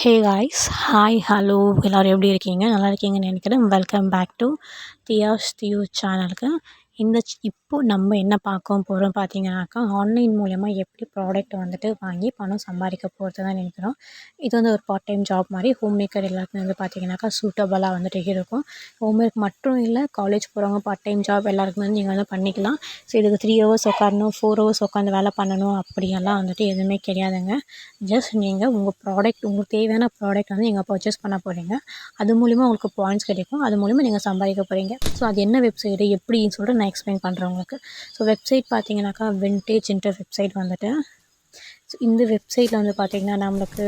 Hey guys, hi, hello, எல்லோரும் எப்படி இருக்கீங்க? நல்லா இருக்கீங்கன்னு நினைக்கிறேன். வெல்கம் பேக் டு தியாஸ் தியூ சேனலுக்கு. இப்போது நம்ம என்ன பார்க்க போகிறோம் பார்த்தீங்கன்னாக்கா, ஆன்லைன் மூலயமா எப்படி ப்ராடக்ட் வந்துட்டு வாங்கி பணம் சம்பாதிக்க போகிறது தான் நினைக்கிறோம். இது வந்து ஒரு பார்ட் டைம் ஜாப் மாதிரி ஹோம் மேக்கர் எல்லாருக்குமே வந்து பார்த்திங்கனாக்கா சூட்டபுளாக வந்துட்டு இருக்கும். ஹோம் மேக் மட்டும் இல்லை, காலேஜ் போகிறவங்க பார்ட் டைம் ஜாப் எல்லாருக்குமே வந்து நீங்கள் வந்து பண்ணிக்கலாம். ஸோ இதுக்கு 3 ஹவர்ஸ் உட்காரணும், 4 ஹவர்ஸ் உட்காந்து வேலை பண்ணணும் அப்படியெல்லாம் வந்துட்டு எதுவுமே கிடையாதுங்க. ஜஸ்ட் நீங்கள் உங்கள் ப்ராடக்ட், உங்களுக்கு தேவையான ப்ராடக்ட் வந்து நீங்கள் பர்ச்சேஸ் பண்ண போகிறீங்க. அது மூலிமா உங்களுக்கு பாயிண்ட்ஸ் கிடைக்கும். அது மூலிமா நீங்கள் சம்பாதிக்க போகிறீங்க. ஸோ அது என்ன வெப்சைட்டு எப்படின்னு சொல்லிட்டு நான் எக்ஸ்பிளைன் பண்ணுறேன் உங்களுக்கு. ஸோ வெப்சைட் பார்த்தீங்கன்னாக்கா விண்டேஜ் இன்டர் வெப்சைட் வந்துட்டு. ஸோ இந்த வெப்சைட்டில் வந்து பார்த்திங்கன்னா நம்மளுக்கு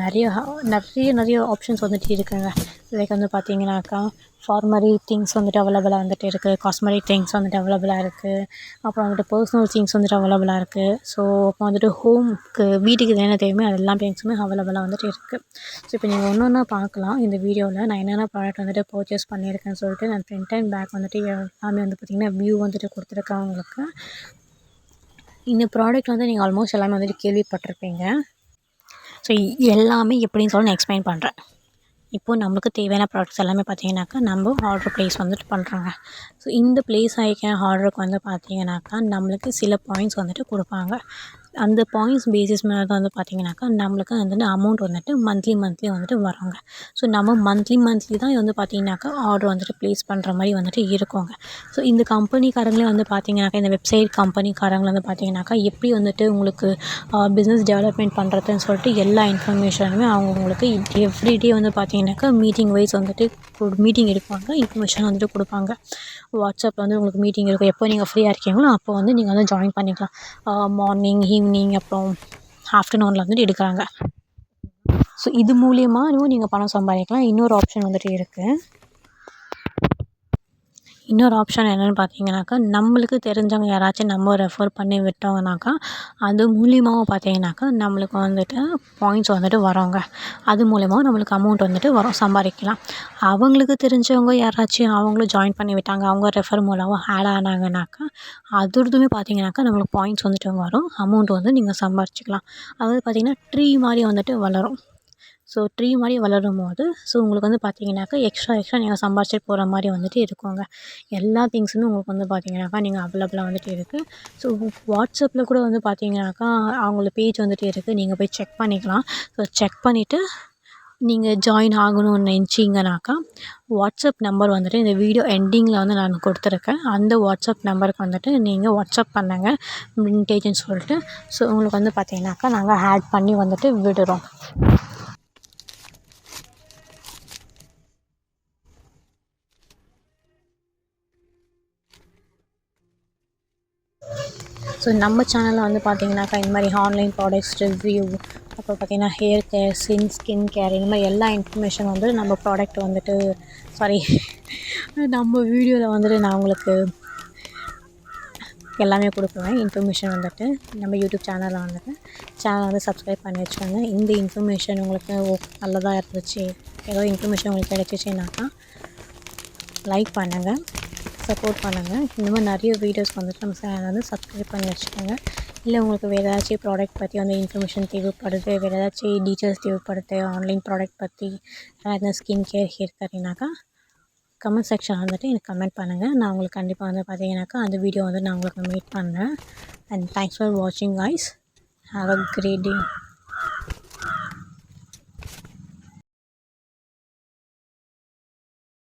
நிறைய ஆப்ஷன்ஸ் வந்துட்டு இருக்குங்க. லைக் வந்து பார்த்திங்கனாக்கா ஃபார்மரி திங்ஸ் வந்துட்டு அவைலபிளாக வந்துட்டு இருக்குது, காஸ்மெட்டிக் திங்ஸ் வந்துட்டு அவைலபிளாக இருக்குது, அப்புறம் வந்துட்டு பர்சனல் திங்ஸ் வந்துட்டு அவைலபிளாக இருக்குது. ஸோ அப்போ வந்துட்டு வீட்டுக்கு என்ன தேவையோ அது எல்லா திங்ஸுமே அவைலபிளாக வந்துட்டு இருக்குது. ஸோ இப்போ நீங்கள் ஒன்று பார்க்கலாம் இந்த வீடியோவில் நான் என்னென்ன ப்ராடக்ட் வந்துட்டு பர்ச்சேஸ் பண்ணியிருக்கேன்னு சொல்லிட்டு. நான் ஃப்ரண்ட் அண்ட் பேக் வந்துட்டு எல்லாமே வந்து பார்த்திங்கன்னா வியூ வந்துட்டு கொடுத்துருக்கேன் உங்களுக்கு. இந்த ப்ராடக்ட் வந்து நீங்கள் ஆல்மோஸ்ட் எல்லாமே வந்துட்டு கேள்விப்பட்டிருப்பீங்க. ஸோ எல்லாமே எப்படின்னு சொல்லி நான் எக்ஸ்பிளைன் பண்ணுறேன். இப்போது நம்மளுக்கு தேவையான ப்ராடக்ட்ஸ் எல்லாமே பார்த்திங்கனாக்கா நம்ம ஆர்டர் ப்ளேஸ் வந்துட்டு பண்ணுறாங்க. ஸோ இந்த ப்ளேஸ் ஆகிக்கிற ஆர்டருக்கு வந்து பார்த்திங்கனாக்கா நம்மளுக்கு சில பாயிண்ட்ஸ் வந்துட்டு கொடுப்பாங்க. அந்த பாயிண்ட்ஸ் பேசிஸ் மேலே தான் வந்து பார்த்திங்கனாக்கா நம்மளுக்கு வந்துட்டு அமௌண்ட் வந்துட்டு மந்த்லி வந்துட்டு வரோங்க. ஸோ நம்ம மந்த்லி தான் வந்து பார்த்திங்கனாக்கா ஆர்டர் வந்துட்டு ப்ளேஸ் பண்ணுற மாதிரி வந்துட்டு இருக்குங்க. ஸோ இந்த கம்பெனிக்காரங்களே வந்து பார்த்திங்கனாக்கா, இந்த வெப்சைட் கம்பெனிக்காரங்களை வந்து பார்த்திங்கனாக்கா எப்படி வந்துட்டு உங்களுக்கு பிஸ்னஸ் டெவலப்மெண்ட் பண்ணுறதுன்னு சொல்லிட்டு எல்லா இன்ஃபர்மேஷனுமே அவங்க உங்களுக்கு எவ்ரிடே வந்து பார்த்திங்கனாக்கா மீட்டிங் வைஸ் வந்துட்டு மீட்டிங் எடுப்பாங்க, இன்ஃபர்மேஷன் வந்துட்டு கொடுப்பாங்க. வாட்ஸ்அப்பில் வந்து உங்களுக்கு மீட்டிங் இருக்கும். எப்போ நீங்கள் ஃப்ரீயாக இருக்கீங்களோ அப்போ வந்து நீங்கள் வந்து ஜாயின் பண்ணிக்கலாம். மார்னிங், ஈவினிங், அப்புறம் ஆஃப்டர்நூனில் வந்துட்டு எடுக்கிறாங்க. ஸோ இது மூலியமாகவும் நீங்கள் பணம் சம்பாதிக்கலாம். இன்னொரு ஆப்ஷன் வந்துட்டு இருக்குது. இன்னொரு ஆப்ஷன் என்னென்னு பார்த்தீங்கன்னாக்கா, நம்மளுக்கு தெரிஞ்சவங்க யாராச்சும் நம்ம ரெஃபர் பண்ணி விட்டோங்கனாக்கா அது மூலியமாகவும் பார்த்தீங்கன்னாக்கா நம்மளுக்கு வந்துட்டு பாயிண்ட்ஸ் வந்துட்டு வரோங்க. அது மூலியமாகவும் நம்மளுக்கு அமௌண்ட் வந்துட்டு வரும், சம்பாதிக்கலாம். அவங்களுக்கு தெரிஞ்சவங்க யாராச்சும் அவங்களும் ஜாயின் பண்ணி விட்டாங்க, அவங்க ரெஃபர் மூலமாக ஆட் ஆனாங்கனாக்கா அதோடதுமே பார்த்தீங்கன்னாக்கா நம்மளுக்கு பாயிண்ட்ஸ் வந்துட்டு வரும், அமௌண்ட் வந்து நீங்கள் சம்பாரிச்சிக்கலாம். அதாவது பார்த்திங்கன்னா ட்ரீ மாதிரி வந்துட்டு வளரும். ஸோ ட்ரீ மாதிரி வளரும்போது உங்களுக்கு வந்து பார்த்திங்கனாக்கா எக்ஸ்ட்ரா நீங்கள் சம்பாரிச்சிட்டு போகிற மாதிரி வந்துட்டு இருக்குங்க. எல்லா திங்ஸுமே உங்களுக்கு வந்து பார்த்திங்கனாக்கா நீங்கள் அவைலபிளாக வந்துட்டு இருக்குது. ஸோ வாட்ஸ்அப்பில் கூட வந்து பார்த்திங்கனாக்கா அவங்கள பேஜ் வந்துட்டு இருக்குது, நீங்கள் போய் செக் பண்ணிக்கலாம். ஸோ செக் பண்ணிவிட்டு நீங்கள் ஜாயின் ஆகணும்னு நினச்சிங்கனாக்கா வாட்ஸ்அப் நம்பர் வந்துட்டு இந்த வீடியோ எண்டிங்கில் வந்து நான் கொடுத்துருக்கேன். அந்த வாட்ஸ்அப் நம்பருக்கு வந்துட்டு நீங்கள் வாட்ஸ்அப் பண்ணுங்கள் விண்டேஜ்னு சொல்லிட்டு. ஸோ உங்களுக்கு வந்து பார்த்திங்கனாக்கா நாங்கள் ஆட் பண்ணி வந்துட்டு விடுறோம். ஸோ நம்ம சேனலில் வந்து பார்த்திங்கனாக்கா இந்த மாதிரி ஆன்லைன் ப்ராடக்ட்ஸ் ரிவ்யூ, அப்புறம் பார்த்திங்கன்னா ஹேர் கேர், ஸ்கின் கேர், இந்த மாதிரி எல்லா இன்ஃபர்மேஷன் வந்து நம்ம ப்ராடக்ட் வந்துட்டு நம்ம வீடியோவில் வந்துட்டு நான் உங்களுக்கு எல்லாமே கொடுக்குவேன். இன்ஃபர்மேஷன் வந்துட்டு நம்ம யூடியூப் சேனலில் வந்துட்டு வந்து சப்ஸ்கிரைப் பண்ணி வச்சுக்கோங்க. இந்த இன்ஃபர்மேஷன் உங்களுக்கு நல்லதாக இருந்துச்சு, ஏதோ இன்ஃபர்மேஷன் உங்களுக்கு கிடைச்சிச்சின்னாக்கா லைக் பண்ணுங்கள், சப்போர்ட் பண்ணுங்கள். இந்த மாதிரி நிறைய வீடியோஸ் வந்துட்டு நம்ம சேனல் வந்து சப்ஸ்கிரைப் பண்ணி வச்சுக்கோங்க. இல்லை உங்களுக்கு வேறு ஏதாச்சும் ப்ராடக்ட் பற்றி வந்து இன்ஃபர்மேஷன் தேவைப்படுது, வேறு ஏதாச்சும் டீட்டெயில்ஸ் தேவைப்படுது ஆன்லைன் ப்ராடக்ட் பற்றி, ஏதாவது ஸ்கின் கேர், ஹேர் கேர்னாக்கா கமெண்ட் செக்ஷன் வந்துட்டு எனக்கு கமெண்ட் பண்ணுங்கள். நான் உங்களுக்கு கண்டிப்பாக வந்து பார்த்தீங்கன்னாக்கா அந்த வீடியோ வந்து நான் உங்களுக்கு மேக் பண்ணுறேன். அண்ட் தேங்க்ஸ் ஃபார் வாட்சிங் guys. Have a great day.